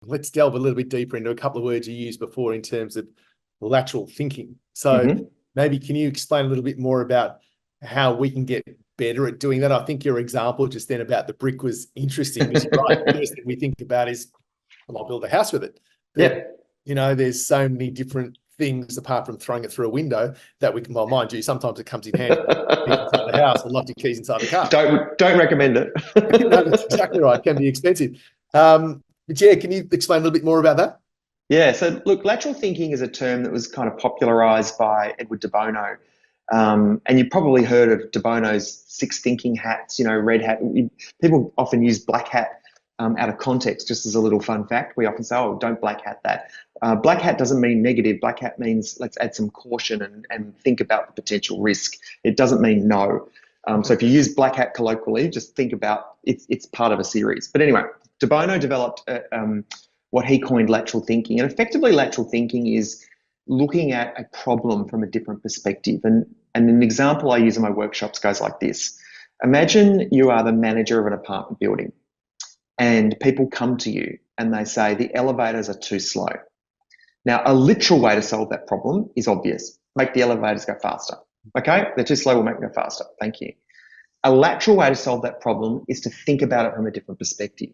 Let's delve a little bit deeper into a couple of words you used before in terms of lateral thinking. So hmm maybe can you explain a little bit more about how we can get better at doing that? I think your example just then about the brick was interesting because you're right. The first thing we think about is, well, I'll build a house with it. But, Yeah. there's so many different things apart from throwing it through a window that we can, well, mind you, sometimes it comes in handy. Keys inside the house or lock your keys inside the car. Don't recommend it. No, that's exactly right. It can be expensive. But yeah, can you explain a little bit more about that? Yeah. So look, lateral thinking is a term that was kind of popularized by Edward de Bono. And you've probably heard of de Bono's six thinking hats, red hat. People often use black hat out of context, just as a little fun fact. We often say, oh, don't black hat that. Black hat doesn't mean negative. Black hat means let's add some caution and think about the potential risk. It doesn't mean no. So if you use black hat colloquially, just think about it's part of a series. But anyway, de Bono developed what he coined lateral thinking. And effectively, lateral thinking is looking at a problem from a different perspective. And an example I use in my workshops goes like this. Imagine you are the manager of an apartment building and people come to you and they say the elevators are too slow. Now, a literal way to solve that problem is obvious. Make the elevators go faster. Okay? They're too slow, we'll make them go faster. Thank you. A lateral way to solve that problem is to think about it from a different perspective.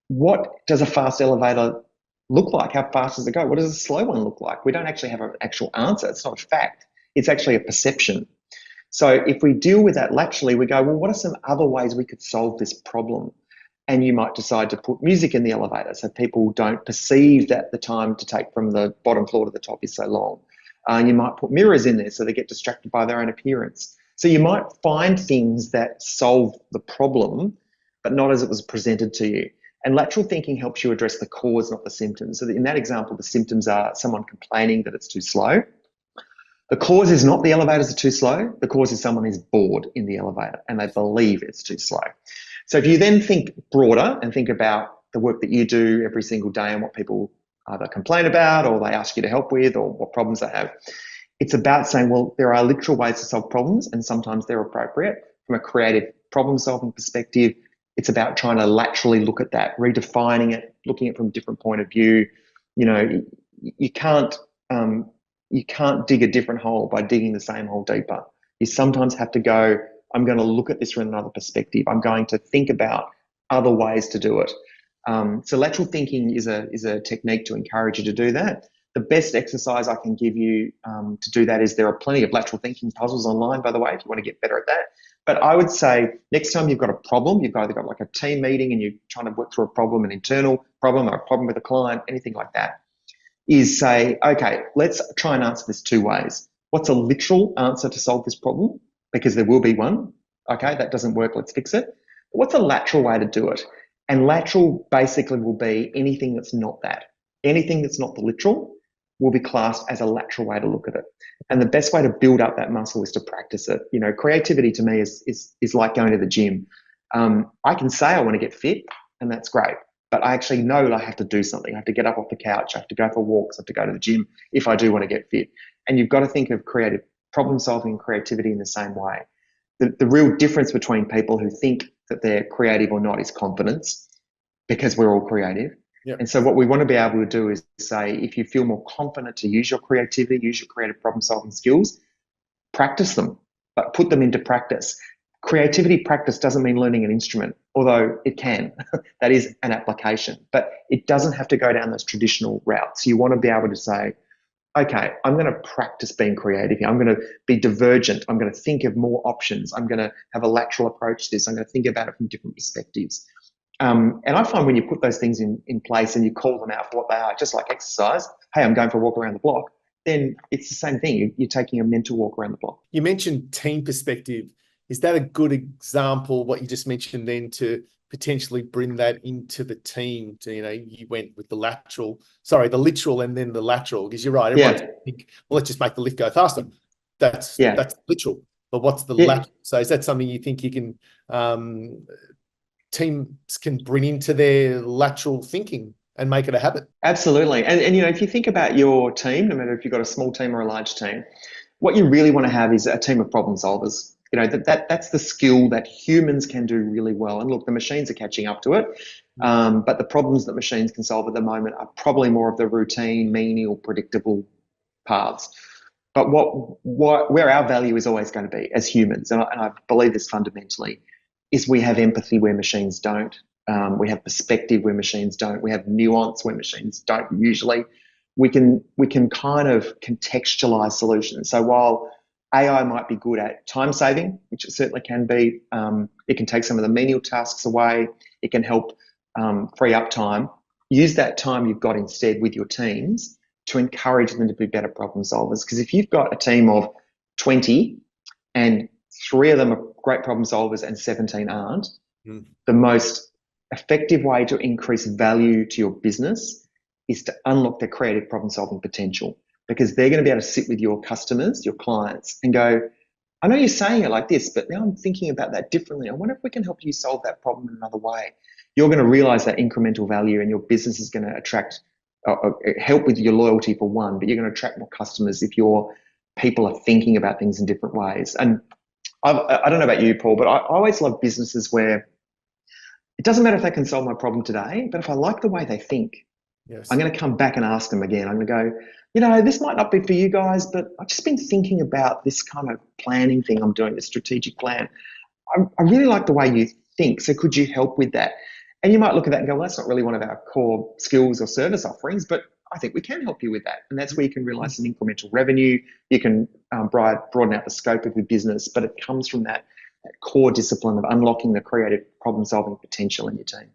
What does a fast elevator look like? How fast does it go? What does a slow one look like? We don't actually have an actual answer. It's not a fact. It's actually a perception. So if we deal with that laterally, we go, well, what are some other ways we could solve this problem? And you might decide to put music in the elevator so people don't perceive that the time to take from the bottom floor to the top is so long. You might put mirrors in there so they get distracted by their own appearance. So you might find things that solve the problem, but not as it was presented to you. And lateral thinking helps you address the cause, not the symptoms. So in that example, the symptoms are someone complaining that it's too slow. The cause is not the elevators are too slow. The cause is someone is bored in the elevator and they believe it's too slow. So if you then think broader and think about the work that you do every single day and what people either complain about or they ask you to help with or what problems they have, it's about saying, well, there are literal ways to solve problems and sometimes they're appropriate. From a creative problem solving perspective, it's about trying to laterally look at that, redefining it, looking at it from a different point of view. You can't dig a different hole by digging the same hole deeper. You sometimes have to go, I'm going to look at this from another perspective. I'm going to think about other ways to do it. So lateral thinking is a technique to encourage you to do that. The best exercise I can give you to do that is there are plenty of lateral thinking puzzles online, by the way, if you want to get better at that. But I would say next time you've got a problem, you've either got like a team meeting and you're trying to work through a problem, an internal problem or a problem with a client, anything like that, is say, okay, let's try and answer this two ways. What's a literal answer to solve this problem? Because there will be one. Okay, that doesn't work, let's fix it. But what's a lateral way to do it? And lateral basically will be anything that's not that. Anything that's not the literal will be classed as a lateral way to look at it. And the best way to build up that muscle is to practice it. Creativity to me is like going to the gym. I can say I want to get fit, and that's great. But I actually know that I have to do something. I have to get up off the couch. I have to go for walks. I have to go to the gym if I do want to get fit. And you've got to think of creative problem solving and creativity in the same way. The real difference between people who think that they're creative or not is confidence, because we're all creative. Yep. And so what we want to be able to do is say, if you feel more confident to use your creativity, use your creative problem solving skills, practice them, but put them into practice. Creativity practice doesn't mean learning an instrument, although it can. That is an application, but it doesn't have to go down those traditional routes. You want to be able to say, okay, I'm going to practice being creative here. I'm going to be divergent. I'm going to think of more options. I'm going to have a lateral approach to this. I'm going to think about it from different perspectives. And I find when you put those things in place and you call them out for what they are, just like exercise, hey, I'm going for a walk around the block, then it's the same thing. You're taking a mental walk around the block. You mentioned team perspective. Is that a good example, what you just mentioned then, to potentially bring that into the team? You went with the literal and then the lateral, because you're right. Everyone's think, well, let's just make the lift go faster. That's literal. But what's the lateral? So is that something you think you can teams can bring into their lateral thinking and make it a habit? Absolutely. And if you think about your team, no matter if you've got a small team or a large team, what you really want to have is a team of problem solvers. That's the skill that humans can do really well. And look, the machines are catching up to it. But the problems that machines can solve at the moment are probably more of the routine, menial, predictable paths. But where our value is always going to be as humans, and I believe this fundamentally, is we have empathy where machines don't. We have perspective where machines don't. We have nuance where machines don't usually. We can kind of contextualize solutions. So while AI might be good at time saving, which it certainly can be, it can take some of the menial tasks away. It can help free up time. Use that time you've got instead with your teams to encourage them to be better problem solvers. Because if you've got a team of 20 and 3 of them are great problem solvers and 17 aren't, the most effective way to increase value to your business is to unlock their creative problem solving potential, because they're going to be able to sit with your customers, your clients, and go, I know you're saying it like this, but now I'm thinking about that differently. I wonder if we can help you solve that problem in another way. You're going to realize that incremental value, and your business is going to attract, help with your loyalty for one, but you're going to attract more customers if your people are thinking about things in different ways. And I don't know about you, Paul, but I always love businesses where it doesn't matter if they can solve my problem today, but if I like the way they think, Yes. I'm going to come back and ask them again. I'm going to go, this might not be for you guys, but I've just been thinking about this kind of planning thing I'm doing, this strategic plan. I really like the way you think, so could you help with that? And you might look at that and go, well, that's not really one of our core skills or service offerings, but I think we can help you with that. And that's where you can realize some incremental revenue. You can broaden out the scope of your business, but it comes from that core discipline of unlocking the creative problem-solving potential in your team.